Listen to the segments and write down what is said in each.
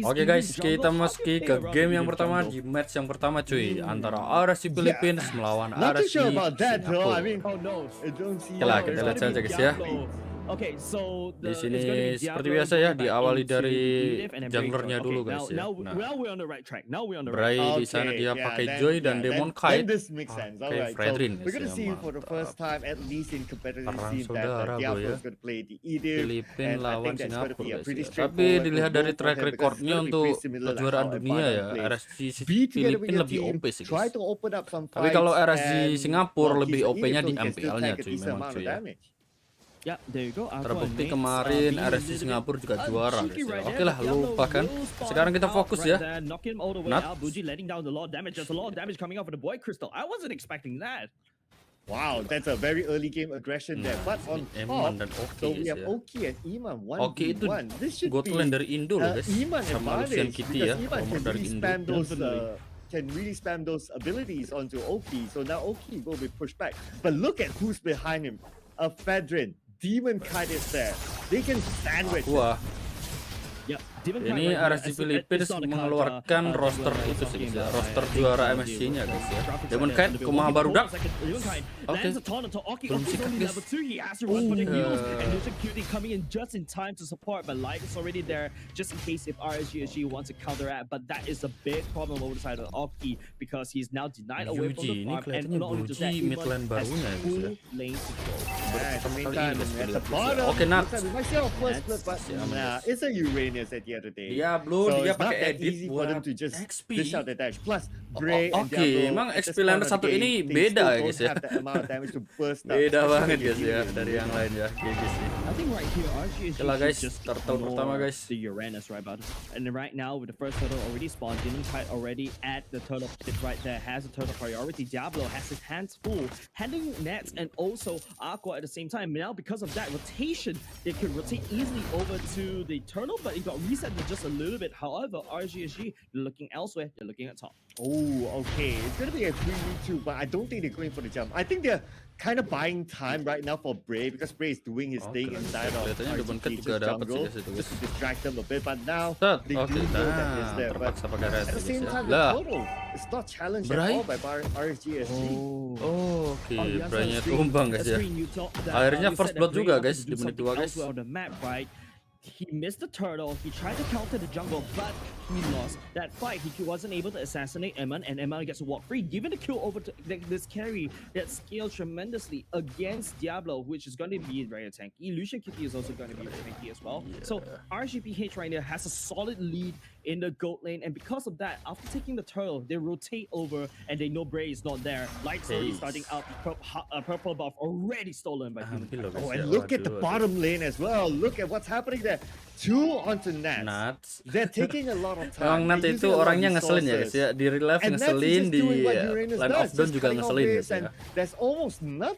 Oke guys, kita masuki ke game yang pertama di match yang pertama cuy, antara RSC Philippines melawan RSC Singapura. Oke lah, kita lihat saja guys ya. Di sini seperti biasa ya, diawali dari junglernya dulu guys ya. Nah, Bray di sana dia pakai Joy dan Demon Kite pakai Fredrin guys ya. Perang saudara bro ya, Filipina lawan Singapura guys ya. Tapi dilihat dari track recordnya untuk kejuaraan dunia ya, RSC Filipina lebih OP sih guys. Tapi kalau RSC Singapura lebih OP-nya di MPL-nya cuy, memang cuy ya. Terbukti kemarin RSC Singapura juga juara guys ya. Oke lah, lupakan. Sekarang kita fokus ya. Wow, that's a very early game aggression there. But on top, so we have Oki and Iman 1v1. This should be Gotland dari Indo loh guys. Iman Sama Lucian advantage Kitty ya, because Iman nomor can dari really Indo. spam those abilities onto Oki. So now Oki will be pushed back. But look at who's behind him. A Fedrin. Demon Kite is there. They can sandwich. Ini RSC Philippines mengeluarkan roster itu sih guys ya, roster juara MSC-nya guys ya. Demon Kite, kumaha barudak. Oke, belum sikat guys. Coming in just in time to support, but light is already there just in case if RSG wants to counteract. But that is a big problem over the side of Oki because he's now denied away from the farm, and not only just that, he has full lane control. Oke, Nat. It's a Uranus at the end of the day. Diablo dia pakai edit buat XP. Oke, emang XP lander satu ini beda ya guys ya. Beda banget guys ya dari yang lain ya. Oke guys, turtle pertama guys. The Uranus right about it. And right now with the first turtle already spawned, Demon Kite already at the turtle pit right there, has a turtle priority. Diablo has his hands full, handling nets and also Aqua at the same time. Now because of that rotation, they can rotate easily over to the turtle, but it got reset just a little bit. However, RGSG looking elsewhere, they're looking at top. Oh, okay. It's going to be a 3v2, but I don't think they're going for the jump. I think they're kind of buying time right now for Bray because Bray is doing his thing inside of RGP's jungle just to distract them a bit. But now they do know that he's there. But at the same time, the total is not challenged at all by RGSG. Oke, Bray-nya tumbang guys ya. Akhirnya first blood juga guys di menit 2 guys. He missed the turtle. He tried to counter the jungle, but he lost that fight. He wasn't able to assassinate Eman, and Eman gets to walk free, giving the kill over to this carry that scaled tremendously against Diablo, which is going to be very tanky. Lucian Kitty is also going to be very tanky as well. Yeah. So RGPH right now has a solid lead in the goat lane, and because of that, after taking the turtle, they rotate over, and they know Bray is not there. Light's already starting out. Purple buff already stolen by him. Oh, and look at the bottom lane as well. Look at what's happening there. 2 onto Nats. They're taking a lot of time. Nats itu orangnya ngeselin ya guys ya. Di real life ngeselin, di line of down juga ngeselin guys ya.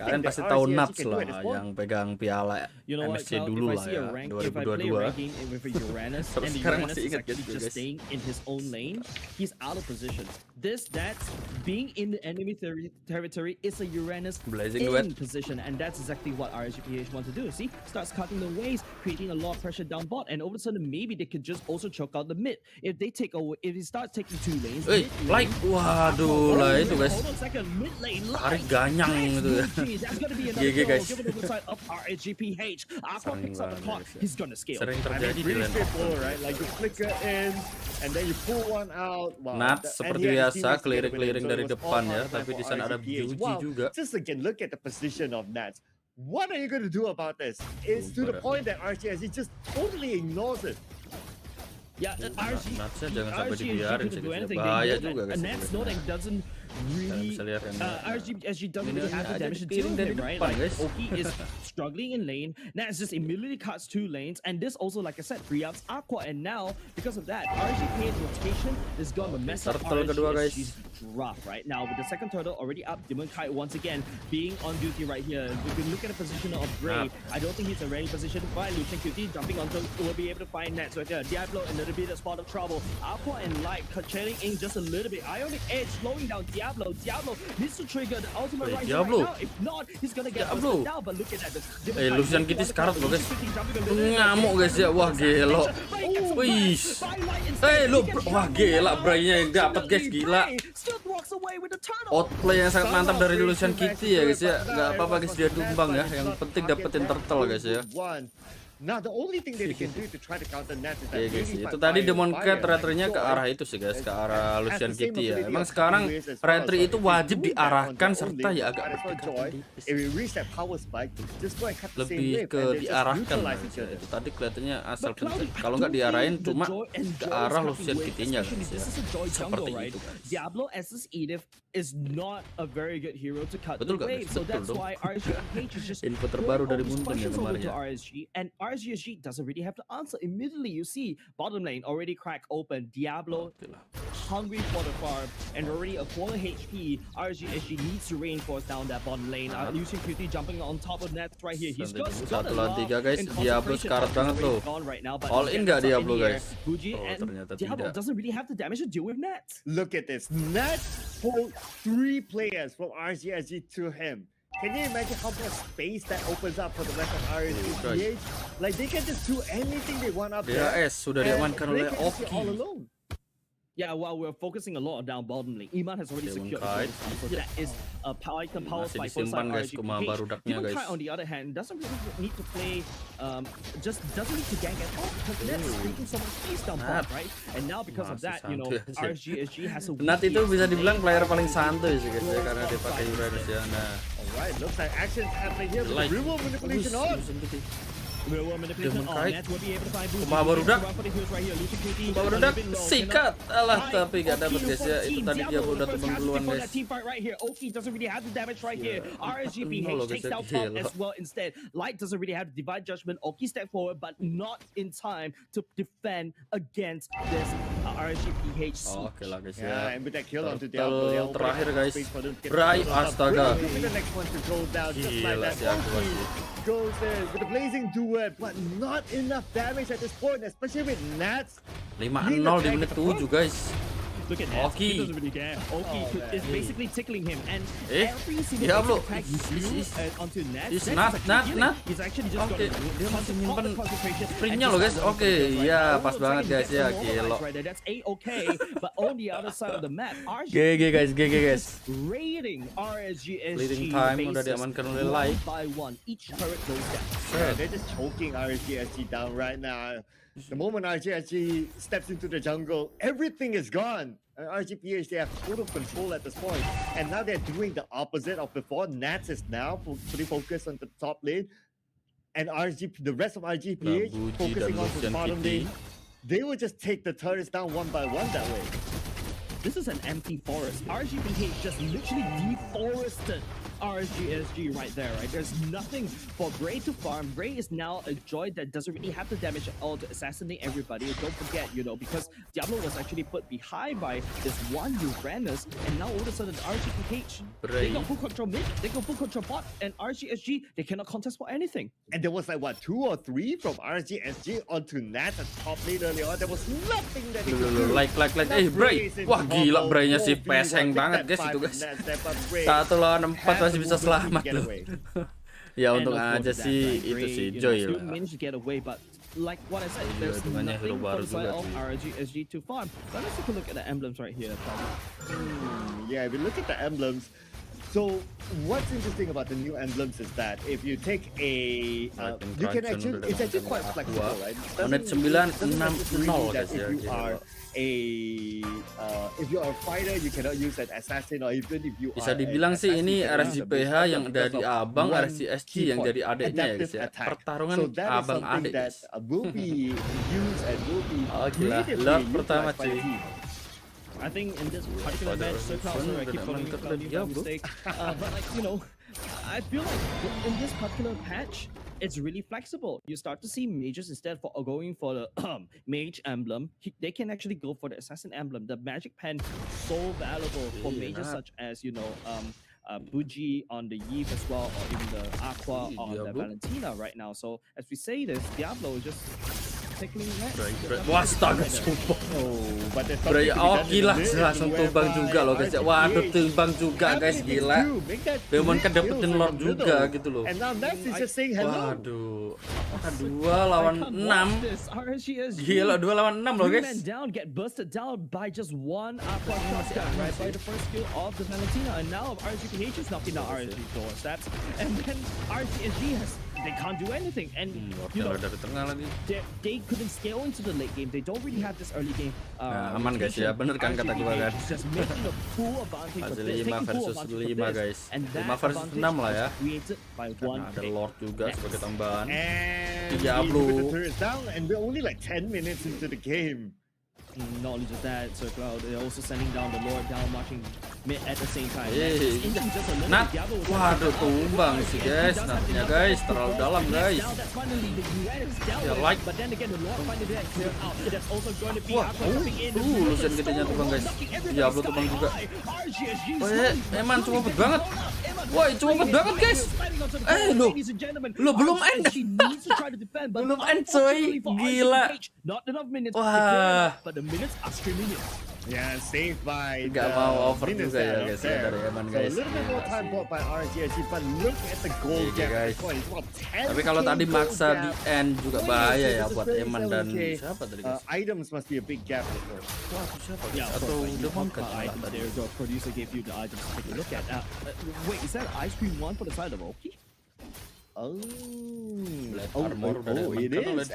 Kalian pasti tahu Nats lah yang pegang piala MSC dulu lah ya, 2022. Sampai sekarang masih ingat gitu guys. Staying in his own lane, he's out of position. Nats being in the enemy territory is a Uranus in position, and that's exactly what RSGPH want to do. See, starts cutting the waves, creating a lot of pressure down bot, and all of a sudden maybe they could just also choke out the mid. If they take away, if he starts taking 2 lanes, like, waduh lah itu guys. Mid lane, tarik ganyang itu ya. GG guys. Sering terjadi di lane right? Like you flicker in, and then you pull one out. Nats seperti biasa clearing dari depan ya, tapi di sana ada Yuji juga. Just again, look at the position of Nats. What are you going to do about this? It's to the point that RGSG just totally ignores it. Yeah, Natsnya jangan sampai dibiarin sih, bahaya juga guys. Nats doesn't really RGSG doesn't really have the damage to deal with him, right? Like, Oki is struggling in lane. Nats just immediately cuts 2 lanes, and this also, like I said, free ups Aqua, and now because of that, RGP's rotation is going to mess up RGSG's drop right now with the second turtle already up. Demon Kite once again being on duty right here. If you look at the position of Bray, I don't think he's already positioned by Lucian QT jumping onto, will be able to find Nats right there. Diablo a little bit of spot of trouble. Aqua and Light trailing in just a little bit. Ionic Edge slowing down Diablo needs to trigger the ultimate right Diablo. now. If not, he's gonna get Diablo. down. But look at that. Lucian Kitty sekarat loh guys. Ngamuk guys ya. Wah gelo. Wih. Lu wah gila Bray-nya yang dapat guys, gila. Outplay yang sangat mantap dari Lucian Kitty ya guys ya. Gak apa-apa guys, dia tumbang ya. Yang penting dapetin turtle guys ya. Now the only thing that they can do to try to counter net is that guys, itu tadi Demon Cat retry-nya ke arah itu sih guys, ke arah Lucian Kitty ya. Emang sekarang retry itu wajib diarahkan serta ya agak lebih ke diarahkan guys. Itu tadi kelihatannya asal pencet. Kalau nggak diarahin cuma ke arah Lucian Kitty-nya guys ya. Seperti itu guys. Diablo SS Edith is not a very good hero to cut Betul the gak, wave, so that's why RSG is just info terbaru dari Munten ya kemarin ya. And RSG doesn't really have to answer immediately. You see bottom lane already cracked open. Diablo hungry for the farm and already a quarter HP. RSG needs to reinforce down that bottom lane. Lucian Kitty jumping on top of net right here. He's got 1 lawan 3 guys. Diablo sekarat banget tuh. All in nggak Diablo guys? Ternyata Diablo doesn't really have the damage to deal with net. Look at this. Net pulled 3 players from RSG to him. Can you imagine how much space that opens up for the rest of RSG? Like they can just do anything they want up there. DAS sudah diamankan oleh Oki. Yeah, well, we're focusing a lot down bottom lane. Iman has already secured the so that is a item powered by both sides RSG. Demon Knight, on the other hand, doesn't really need to play, just doesn't need to gank at all because that's taking so much space down bottom, right? And now because of that, you know, RSG has a Nat itu bisa dibilang player paling santuy sih guys ya, karena dia pakai Uranus ya. Nah, alright, looks like action's happening here with the real manipulation on. Barudak sikat alah tapi gak dapet guys ya. Itu tadi dia udah tumbang duluan guys. Oki doesn't really have the damage right here. RSGPH takes out top as well instead. Light doesn't really have the divine judgment. Oki step forward but not in time to defend against this RSGPH. Oke lah guys ya. And with that kill onto Diablo terakhir guys. Bray astaga. Gila sih aku masih. Goes there with the blazing duet, but not enough damage at this point, especially with Nats. 5-0 di menit 7 guys. Look at that. He doesn't really care. Oki is basically tickling him, and every single attack he threw onto Nat. He's actually just got dia masih nyimpen sprintnya loh guys. Oke, ya pas banget guys ya, gelo. That's A-okay, but on the other side of the map, GG guys. raiding RSGSG. Leading time udah diamankan oleh Light. By one, each turret goes down. Yeah, they're just choking RSGSG down right now. The moment RSG steps into the jungle, everything is gone. RGPH, they have total control at this point. And now they're doing the opposite of before. Nats is now fully focused on the top lane. And the rest of RGPH focusing on the bottom lane. They will just take the turrets down one by one that way. This is an empty forest. RGPH just literally deforested RSGSG right there, right? There's nothing for Bray to farm. Bray is now a droid that doesn't really have the damage at all to assassinate everybody. Don't forget, you know, because Diablo was actually put behind by this one Uranus, and now all of a sudden RGPH, they got full control mid, they got full control bot, and RGSG, they cannot contest for anything. And there was like, what, 2 or 3 from RGSG onto Nat at top lane earlier on. There was nothing that they could do. Like, Bray. Wah gila Bray-nya sih peseng banget guys itu guys. 1 lawan 4 masih bisa selamat loh. Ya untung aja sih itu sih Joy lah. Like what I said, there's nothing for the side of RSG to farm. But let's take a look at the emblems right here. Yeah, if you look at the emblems, so what's interesting about the new emblems is that if you take a, you can actually, it's actually quite flexible, right? Menit 9-6-0 guys ya. If you are a fighter, you cannot use an assassin, or even if you bisa dibilang sih ini RSGPH yang dari abang, RSGSG yang jadi adiknya ya guys ya. Pertarungan abang adik guys. Will be used and will be Lord pertama cuy. I think in this particular match, I keep calling it mistake. But like, you know, I feel like in this particular patch, it's really flexible. You start to see mages instead for going for the mage emblem. They can actually go for the assassin emblem. The magic pen so valuable for mages such as, you know, Buji on the Eve as well, or even the Aqua on the Valentina right now. So as we say this, Diablo is just Wah, astaga, sumpah. But there's Bray, something to be oh done in gila, the mid, langsung tumbang whereby juga loh guys. Waduh, tumbang juga guys, gila. Bemon kan dapetin Lord juga gitu loh. And now Max is just saying hello. Waduh, 2 lawan 6. Gila, 2 lawan 6 loh guys. Down, get busted down by just one aqua shotgun, right? By the first kill of the Valentina, and now RGPH is knocking down RSG doorsteps, and then RGSG they can't do anything, and you know they couldn't scale into the late game. They don't really have this early game. Aman guys ya, bener kan kata gua kan. Just making a full advantage of this, 5 versus 5 guys. 5 versus 6 lah ya. Karena ada Lord juga sebagai tambahan. Diablo. And we're only like 10 minutes into the game. Not only just that, Circle, they're also sending down the Lord down, marching mid at the same time. Nat, waduh tumbang sih guys, Natnya guys, terlalu dalam guys. Ya like. Wah, Lucian gedenya tumbang guys. Diablo tumbang juga. Eman cepet banget. Wah, cepet banget guys. Lo belum end. Belum end coy, gila. Wah. Yeah, saved by Gak mau over juga ya guys ya dari Eman guys. So a little bit more time bought by RGSG, but look at the goal gap. Tapi kalau tadi maksa di end juga bahaya ya buat Eman dan siapa tadi guys? Items must be a big gap. Wah, siapa guys? Atau udah makan tadi? The producer gave you the items to take a look at. Wait, is that ice cream one for the side of Oki? It is.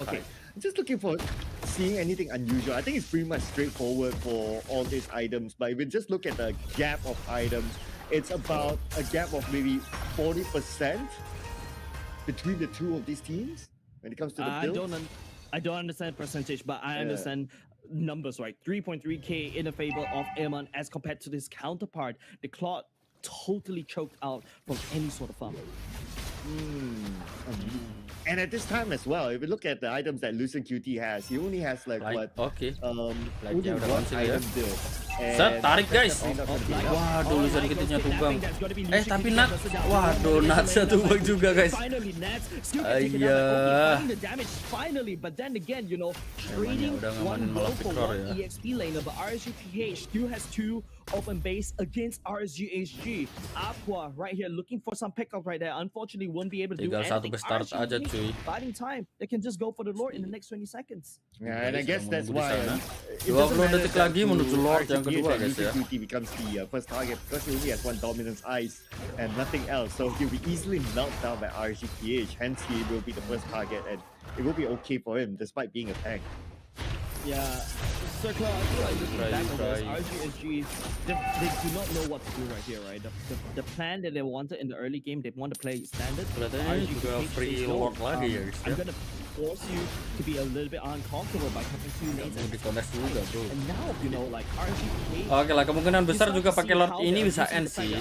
Okay, just looking for seeing anything unusual. I think it's pretty much straightforward for all these items. But if you just look at the gap of items, it's about a gap of maybe 40% between the two of these teams when it comes to the build. I don't understand percentage, but I understand numbers, right? 3.3k in a favor of Eman as compared to his counterpart. The Claude totally choked out from any sort of farm. And at this time as well, if you look at the items that Lucian QT has, he only has like what? Only one item build. Tarik guys. Waduh, Lucian QT-nya tumbang. Tapi Nat, waduh, Natnya tumbang juga guys. Iya. Finally, but then again, you know, trading one blow for one EXP laner, but RSGPH still has 2 open base against RSGHG. Aqua right here looking for some pickup right there. Unfortunately, won't be able to do anything. Start aja cuy. Biding time. They can just go for the Lord in the next 20 seconds. Yeah, and I guess that's why 20 detik lagi menuju Lord yang kedua guys ya. He becomes the first target because he only has one dominance ice and nothing else. So he'll be easily knocked down by RSGPH. Hence, he will be the first target, and it will be okay for him despite being a tank. Yeah, Circle, I feel like looking back on this, RGSG, they do not know what to do right here, right? The plan that they wanted in the early game, they want to play standard. Free Lord lagi ya guys. I'm gonna force you to be a little bit uncomfortable by having 2 lanes. And now, you know, like RGPH. Oke lah, kemungkinan besar juga pakai Lord ini bisa end sih.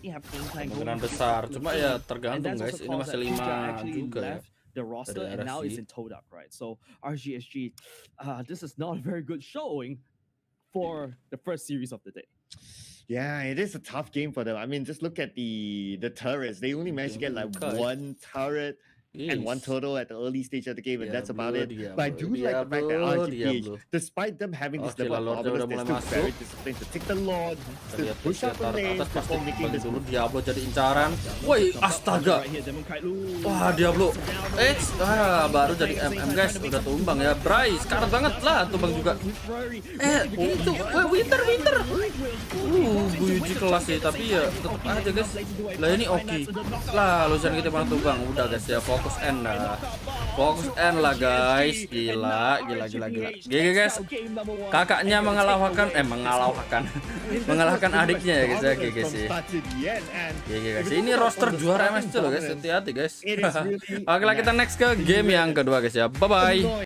Kemungkinan besar, cuma ya tergantung guys. Ini masih 5 juga ya. The roster and now is in towed up, right? So RGSG, this is not a very good showing for the first series of the day. Yeah, it is a tough game for them. I mean, just look at the turrets. They only managed to get like 1 turret and 1 total at the early stage of the game, and that's about it. But I do like the fact that RGPH, despite them having this level of dominance, they're still very disciplined to take the Lord, to push up the lane before making this move. Diablo jadi incaran. Woi, astaga. Wah, Diablo. Baru jadi MM guys, udah tumbang ya. Bray, sekarat banget lah tumbang juga. Itu, Winter. Buji kelas sih, tapi ya tetap aja guys. Lah ini oke. Lah, Lucian kita malah tumbang. Udah guys ya, fokus end lah guys. Gila. GG guys. Kakaknya mengalahkan adiknya ya guys ya. GG sih. GG guys. Ini roster juara MSC loh guys. Hati-hati guys. Oke lah, kita next ke game yang kedua guys ya. Bye bye.